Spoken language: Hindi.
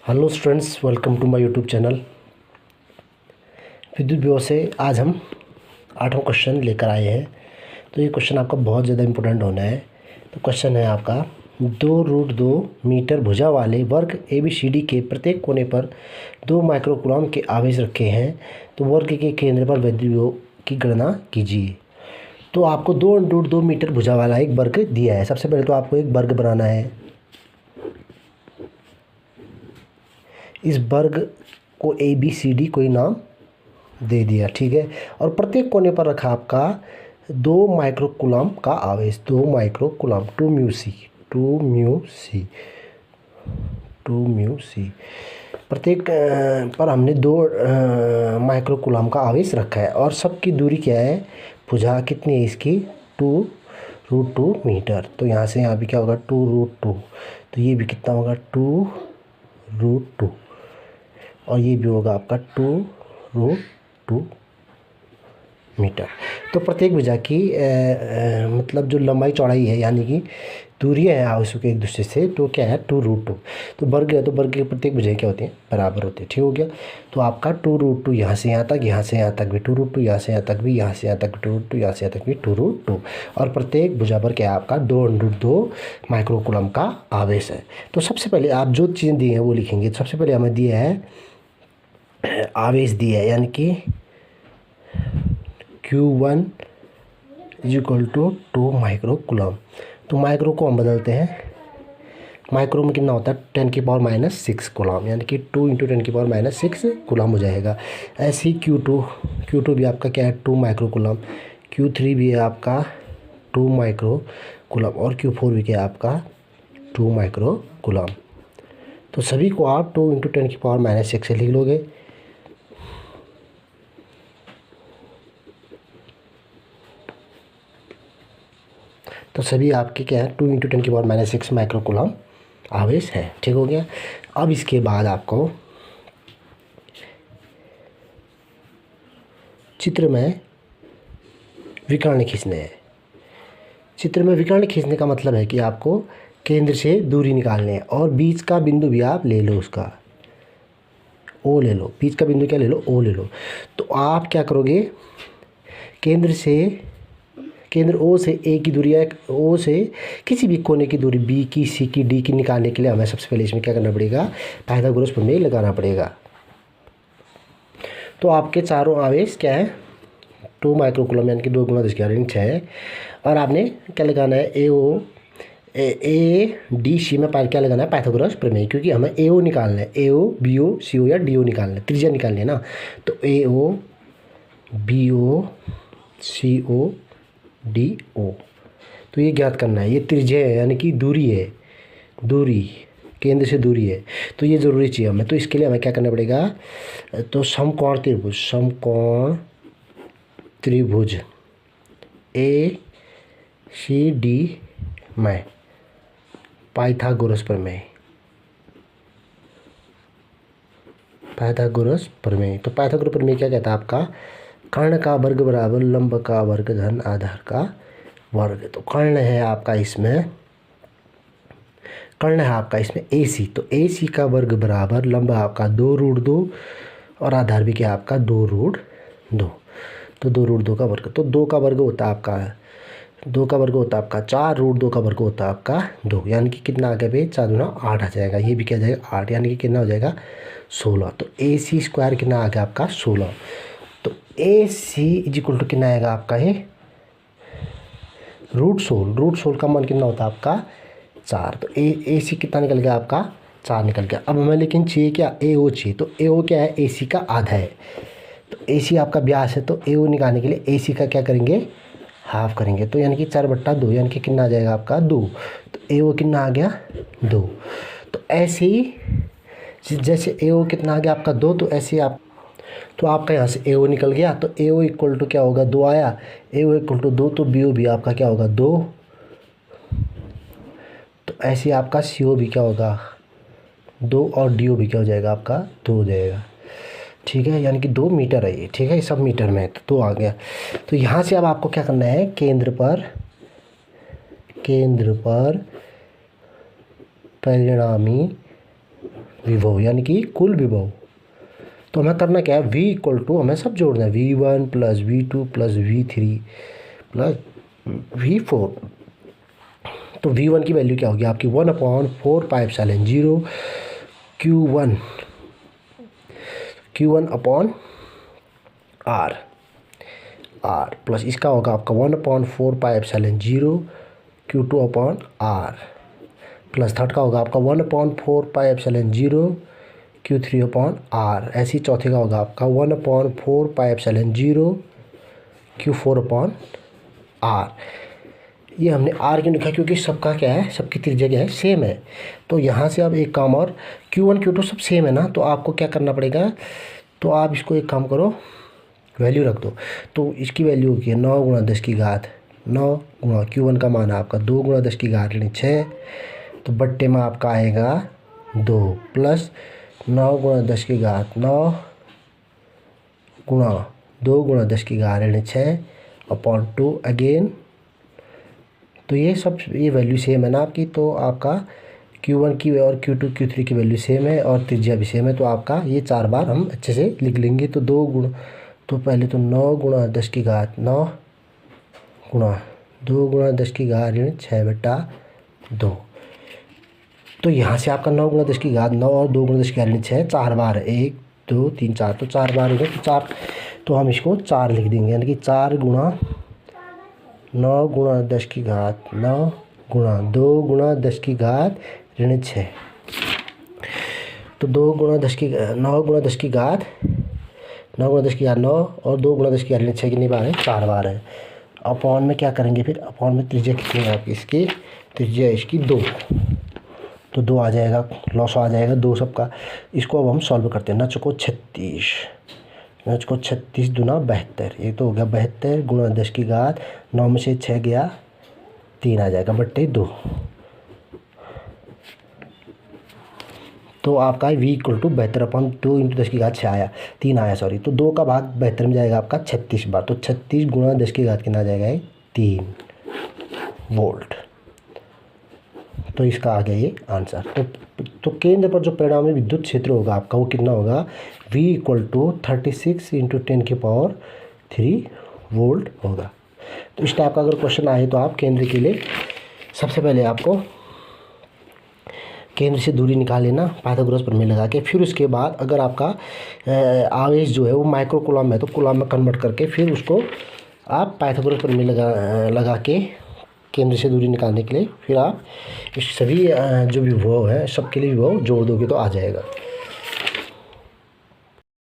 Hello students, welcome to my YouTube channel विद्युत विभव से। आज हम 8वां क्वेश्चन लेकर आए हैं। तो ये क्वेश्चन आपका बहुत ज़्यादा इम्पोर्टेंट होना है। तो क्वेश्चन है आपका 2√2 मीटर भुजा वाले वर्ग ABCD के प्रत्येक कोने पर 2 माइक्रोकूलम के आवेश रखे हैं। तो वर्ग के केंद्र पर विद्युत विभव की गणना कीजिए। तो आपको 2√2 मीटर भुजा वाला एक वर्ग दिया है। सबसे पहले तो आपको एक वर्ग बनाना है। इस वर्ग को ABCD कोई नाम दे दिया, ठीक है। और प्रत्येक कोने पर रखा आपका 2 माइक्रोकूलम का आवेश, 2 माइक्रोकूलम 2μc प्रत्येक पर हमने 2 माइक्रोकूलम का आवेश रखा है। और सबकी दूरी क्या है, भुजा कितनी है इसकी, 2√2 मीटर। तो यहाँ से यहाँ भी क्या होगा, 2√2। तो ये भी कितना होगा, 2√2। और ये भी होगा आपका 2√2 मीटर। तो प्रत्येक भुजा की मतलब जो लंबाई चौड़ाई है, यानी कि दूरियां हैं आवेशों के एक दूसरे से, तो क्या है, 2√2। तो वर्ग है, तो वर्ग के प्रत्येक भुजाएं क्या होती हैं, बराबर होती है। ठीक हो गया। तो आपका 2√2 यहाँ से यहाँ तक, यहाँ से यहाँ तक भी 2√2, यहाँ से यहाँ तक भी, यहाँ से यहाँ तक 2√2, यहाँ से यहाँ तक भी 2√2। और प्रत्येक भुजा पर क्या है आपका 2√2 माइक्रोकूलम का आवेश है। तो सबसे पहले आप जो चीज़ें दी हैं वो लिखेंगे। सबसे पहले हमें दिया है आवेश दिया है, यानी कि Q1 = 2 माइक्रोकूलम। तो माइक्रो को हम बदलते हैं, माइक्रो में कितना होता है, 10⁻⁻6 कूलम, यानी कि 2 × 10⁻⁻6 कूलम हो जाएगा। ऐसे ही Q2 भी आपका क्या है, 2 माइक्रोकूलम। Q3 भी है आपका 2 माइक्रोकूलम। और Q4 भी क्या है आपका 2 माइक्रोकूलम। तो सभी को आप 2 × 10⁻⁻6 से लिख लोगे। तो सभी आपके क्या है, 2 × 10⁻⁻6 माइक्रोकूलम आवेश है। ठीक हो गया। अब इसके बाद आपको चित्र में विकर्ण खींचने हैं। चित्र में विकर्ण खींचने का मतलब है कि आपको केंद्र से दूरी निकालनी है। और बीच का बिंदु भी आप ले लो, उसका O ले लो। बीच का बिंदु क्या ले लो, O ले लो। तो आप क्या करोगे, केंद्र O से A की दूरी है, O से किसी भी कोने की दूरी B की, C की, D की निकालने के लिए हमें सबसे पहले इसमें क्या करना पड़ेगा, पाइथागोरस प्रमेय लगाना पड़ेगा। तो आपके चारों आवेश क्या है, 2 माइक्रोकूलम, यानी कि 2 × 10⁻⁶ है। और आपने क्या लगाना है, ADC में क्या लगाना है, पाइथागोरस प्रमेय। क्योंकि हमें AO निकालना है, AO BO CO या DO निकालना है, त्रिज्या निकालनी है ना। तो AO BO CO DO, तो ये ज्ञात करना है। ये त्रिज्या है, यानी कि दूरी है, दूरी केंद्र से दूरी है। तो ये ज़रूरी चाहिए हमें। तो इसके लिए हमें क्या करना पड़ेगा, तो समकोण त्रिभुज ACD में पाइथागोरस प्रमेय। तो पाइथागोरस प्रमेय क्या कहता है आपका, कर्ण का वर्ग बराबर लंब का वर्ग धन आधार का वर्ग। तो कर्ण है आपका इसमें AC। तो AC का वर्ग बराबर लंब आपका 2√2 और आधार भी क्या आपका 2√2। तो 2√2 का वर्ग, तो 2 का वर्ग होता है आपका 4√2 का वर्ग होता है आपका 2, यानी कि कितना आ गया भाई, 4 दूना 8 आ जाएगा। ये भी क्या जाएगा 8, यानी कि कितना हो जाएगा 16। तो AC² कितना आ गया आपका 16। तो AC = कितना आएगा आपका, ये √16 का मान कितना होता है आपका 4। तो AC कितना निकल गया आपका 4 निकल गया। अब हमें लेकिन चाहिए क्या, AO चाहिए। तो AO क्या है, AC का आधा है। तो AC आपका व्यास है, तो AO निकालने के लिए AC का क्या करेंगे, हाफ करेंगे। तो यानी कि 4/2, यानी कि कितना आ जाएगा आपका 2। तो AO कितना आ गया 2। तो ऐसे ही जैसे AO कितना आ गया आपका 2, तो ऐसे आप, तो आपका यहाँ से AO निकल गया। तो AO = क्या होगा, 2 आया। AO = 2, तो BO भी आपका क्या होगा 2। तो ऐसे आपका CO भी क्या होगा 2, और DO भी क्या हो जाएगा आपका 2 हो जाएगा। ठीक है, यानी कि 2 मीटर है ये। ठीक है, ये सब मीटर में है, तो 2 आ गया। तो यहाँ से अब आपको क्या करना है, केंद्र पर परिणामी विभव यानी कि कुल विभव। तो हमें करना क्या है, V इक्वल टू हमें सब जोड़ना है, V1 plus V2 plus V3 plus V4। तो V1 की वैल्यू क्या होगी आपकी 1/4πε0 Q1 अपॉन R प्लस इसका होगा आपका 1/4πε0 Q2 upon R plus third का होगा आपका 1/4πε0 Q3 अपॉन R। ऐसे ही चौथे का होगा आपका 1/4πε0 Q4 अपॉन R। ये हमने R क्यों लिखा, क्योंकि सबका क्या है, सबकी त्रिज्या क्या है, सेम है। तो यहाँ से अब एक काम और, Q1 Q2 सब सेम है ना, तो आपको क्या करना पड़ेगा, तो आप इसको एक काम करो, वैल्यू रख दो। तो इसकी वैल्यू होगी 9 गुणा 10 की घात 9 गुणा Q1 का मान है आपका 2 गुणा 10 की घात 6, तो बट्टे में आपका आएगा 2 प्लस 9 गुणा 10 की घात 9 गुणा 2 गुणा 10 की घात 6 अपॉन 2 अगेन। तो ये वैल्यू सेम है ना आपकी, तो आपका Q1 की और Q2 Q3 की वैल्यू सेम है और त्रिज्या भी सेम है, तो आपका ये 4 बार हम अच्छे से लिख लेंगे। तो 2 गुणा, तो पहले तो 9 गुणा 10 की घात 9 गुणा 2 गुणा 10 की घात 6/2। तो यहाँ से आपका 9 गुणा 10 की घात 9 और 2 गुणा 10 की घात 6 4 बार है, 1 2 3 4, तो 4 बार हो गए, तो 4, तो हम इसको 4 लिख देंगे, यानी कि 4 गुणा 9 गुणा 10 की घात 9 गुणा 2 गुणा 10 की घात 6। तो 2 गुणा 10 की 9 गुणा 10 की घात 9 गुणा 10 की घात 9 और 2 गुणा 10 की घात 6 कितनी बार है, 4 बार है। अपॉन में क्या करेंगे फिर, अपॉन में त्रिज्या कितनी है आपकी, इसकी त्रिज्या इसकी 2, तो 2 आ जाएगा, लॉस आ जाएगा 2 सबका। इसको अब हम सॉल्व करते हैं। 9 चौको 36, 9 चौको 36 दूना 72, ये तो हो गया 72 गुणा 10 की घात 9 में से 6 गया 3 आ जाएगा बट्टे 2। तो आपका V इक्वल टू 72/2 इंटू 10 की घात 6 आया, 3 आया सॉरी, तो 2 का भाग 72 में जाएगा आपका 36 बार, तो 36 गुणा 10 की घात कितना आ जाएगा, 3 वोल्ट। तो इसका आ गया ये आंसर। तो केंद्र पर जो परिणामी विद्युत क्षेत्र होगा आपका वो कितना होगा, V equal to 36 into 10⁻³ volt होगा। तो इस टाइप का अगर क्वेश्चन आए तो आप केंद्र के लिए सबसे पहले आपको केंद्र से दूरी निकाल लेना पाइथागोरस प्रमेय लगा के, फिर उसके बाद अगर आपका आवेश जो है वो माइक्रो कूलम है तो कूलम में कन्वर्ट करके फिर उसको आप पाइथागोरस प्रमेय लगा के केंद्र से दूरी निकालने के लिए फिर आप इस सभी जो विभव है सबके लिए विभव जोड़ दोगे तो आ जाएगा।